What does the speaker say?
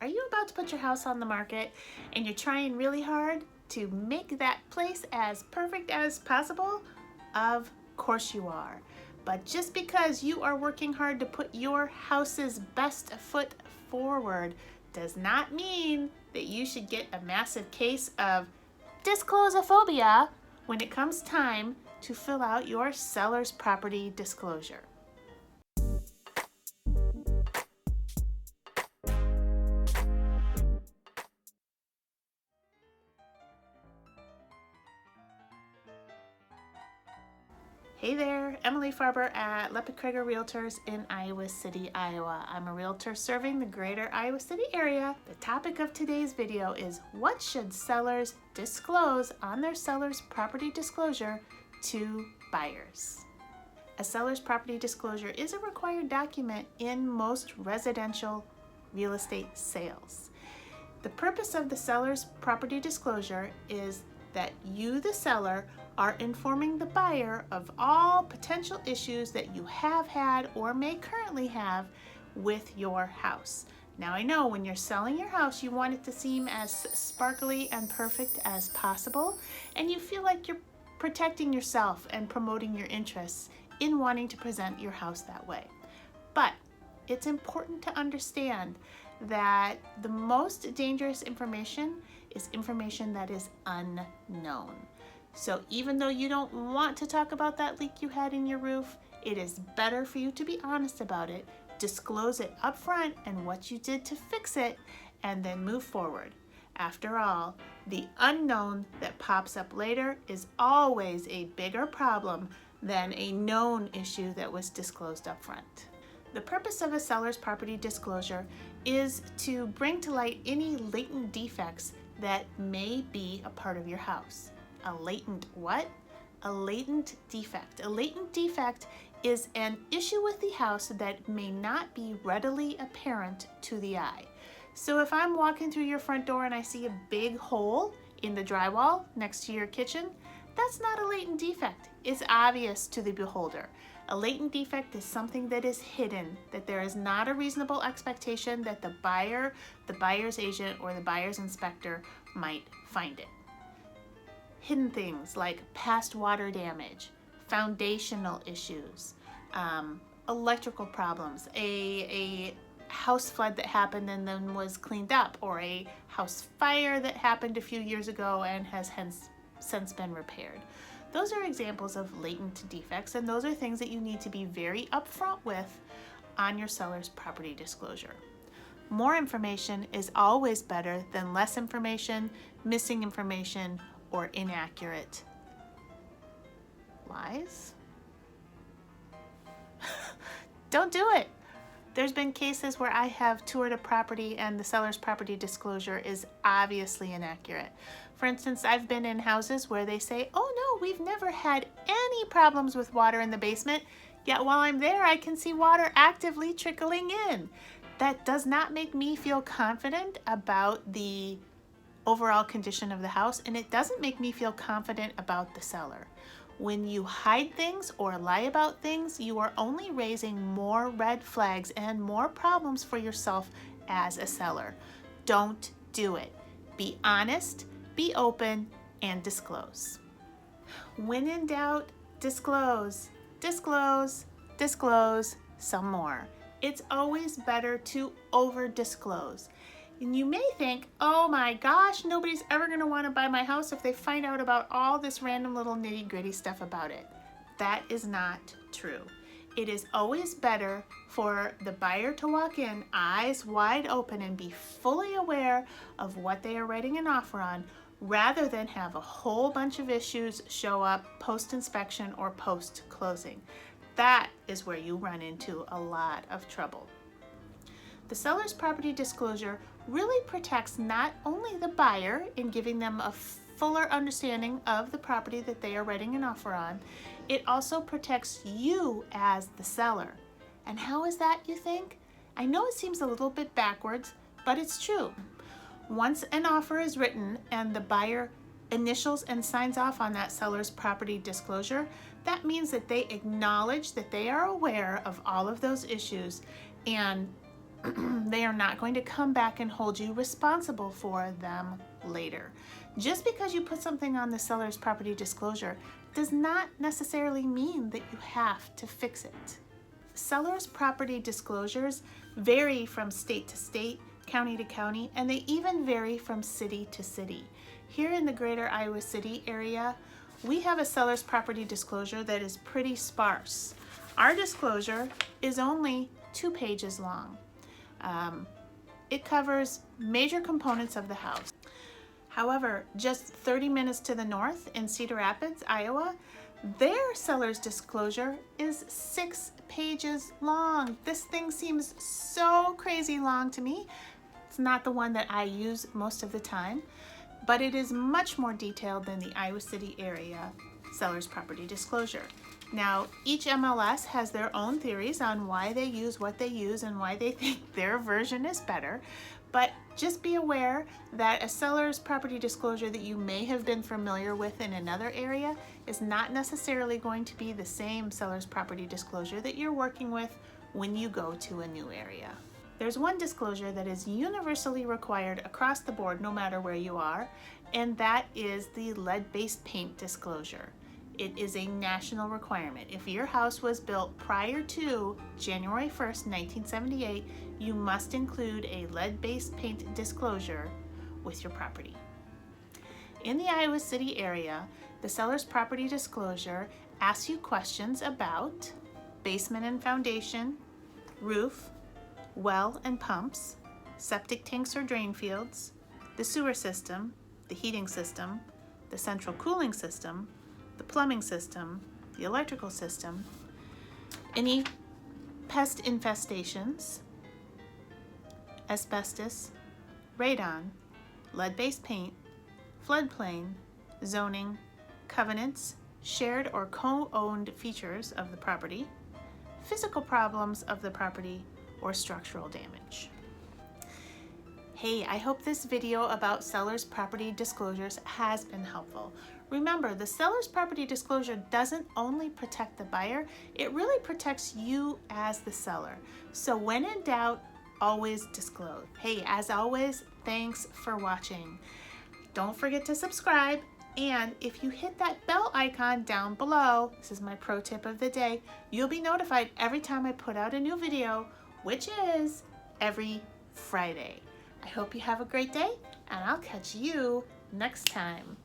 Are you about to put your house on the market and you're trying really hard to make that place as perfect as possible? Of course you are. But just because you are working hard to put your house's best foot forward does not mean that you should get a massive case of disclosaphobia when it comes time to fill out your seller's property disclosure. Hey there, Emily Farber at Lepicrager Realtors in Iowa City, Iowa. I'm a realtor serving the greater Iowa City area. The topic of today's video is what should sellers disclose on their seller's property disclosure to buyers? A seller's property disclosure is a required document in most residential real estate sales. The purpose of the seller's property disclosure is that you, the seller, are informing the buyer of all potential issues that you have had or may currently have with your house. Now, I know when you're selling your house, you want it to seem as sparkly and perfect as possible, and you feel like you're protecting yourself and promoting your interests in wanting to present your house that way. But it's important to understand that the most dangerous information is information that is unknown. So even though you don't want to talk about that leak you had in your roof, it is better for you to be honest about it, disclose it up front and what you did to fix it, and then move forward. After all, the unknown that pops up later is always a bigger problem than a known issue that was disclosed up front. The purpose of a seller's property disclosure is to bring to light any latent defects that may be a part of your house. A latent what? A latent defect. A latent defect is an issue with the house that may not be readily apparent to the eye. So if I'm walking through your front door and I see a big hole in the drywall next to your kitchen, that's not a latent defect. It's obvious to the beholder. A latent defect is something that is hidden, that there is not a reasonable expectation that the buyer, the buyer's agent, or the buyer's inspector might find it. Hidden things like past water damage, foundational issues, electrical problems, a house flood that happened and then was cleaned up, or a house fire that happened a few years ago and has hence since been repaired. Those are examples of latent defects, and those are things that you need to be very upfront with on your seller's property disclosure. More information is always better than less information, missing information, or inaccurate lies. Don't do it. There's been cases where I have toured a property and the seller's property disclosure is obviously inaccurate. For instance, I've been in houses where they say, oh no, we've never had any problems with water in the basement, yet while I'm there I can see water actively trickling in. That does not make me feel confident about the overall condition of the house, and it doesn't make me feel confident about the seller. When you hide things or lie about things, you are only raising more red flags and more problems for yourself as a seller. Don't do it. Be honest, be open, and disclose. When in doubt, disclose, disclose, disclose some more. It's always better to over-disclose. And you may think, oh my gosh, nobody's ever going to want to buy my house if they find out about all this random little nitty-gritty stuff about it. That is not true. It is always better for the buyer to walk in eyes wide open and be fully aware of what they are writing an offer on, rather than have a whole bunch of issues show up post-inspection or post-closing. That is where you run into a lot of trouble. The seller's property disclosure really protects not only the buyer in giving them a fuller understanding of the property that they are writing an offer on, it also protects you as the seller. And how is that, you think? I know it seems a little bit backwards, but it's true. Once an offer is written and the buyer initials and signs off on that seller's property disclosure, that means that they acknowledge that they are aware of all of those issues and they are not going to come back and hold you responsible for them later. Just because you put something on the seller's property disclosure does not necessarily mean that you have to fix it. Seller's property disclosures vary from state to state, county to county, and they even vary from city to city. Here in the greater Iowa City area, we have a seller's property disclosure that is pretty sparse. Our disclosure is only 2 pages long. It covers major components of the house. However, just 30 minutes to the north in Cedar Rapids, Iowa, their seller's disclosure is 6 pages long. This thing seems so crazy long to me. It's not the one that I use most of the time, but it is much more detailed than the Iowa City area seller's property disclosure. Now, each MLS has their own theories on why they use what they use and why they think their version is better, but just be aware that a seller's property disclosure that you may have been familiar with in another area is not necessarily going to be the same seller's property disclosure that you're working with when you go to a new area. There's one disclosure that is universally required across the board no matter where you are, and that is the lead-based paint disclosure. It is a national requirement. If your house was built prior to January 1st, 1978, you must include a lead-based paint disclosure with your property. In the Iowa City area, the seller's property disclosure asks you questions about basement and foundation, roof, well and pumps, septic tanks or drain fields, the sewer system, the heating system, the central cooling system, the plumbing system, the electrical system, any pest infestations, asbestos, radon, lead-based paint, floodplain, zoning, covenants, shared or co-owned features of the property, physical problems of the property, or structural damage. Hey, I hope this video about seller's property disclosures has been helpful. Remember, the seller's property disclosure doesn't only protect the buyer, it really protects you as the seller. So when in doubt, always disclose. Hey, as always, thanks for watching. Don't forget to subscribe, and if you hit that bell icon down below, this is my pro tip of the day, you'll be notified every time I put out a new video, which is every Friday. I hope you have a great day, and I'll catch you next time.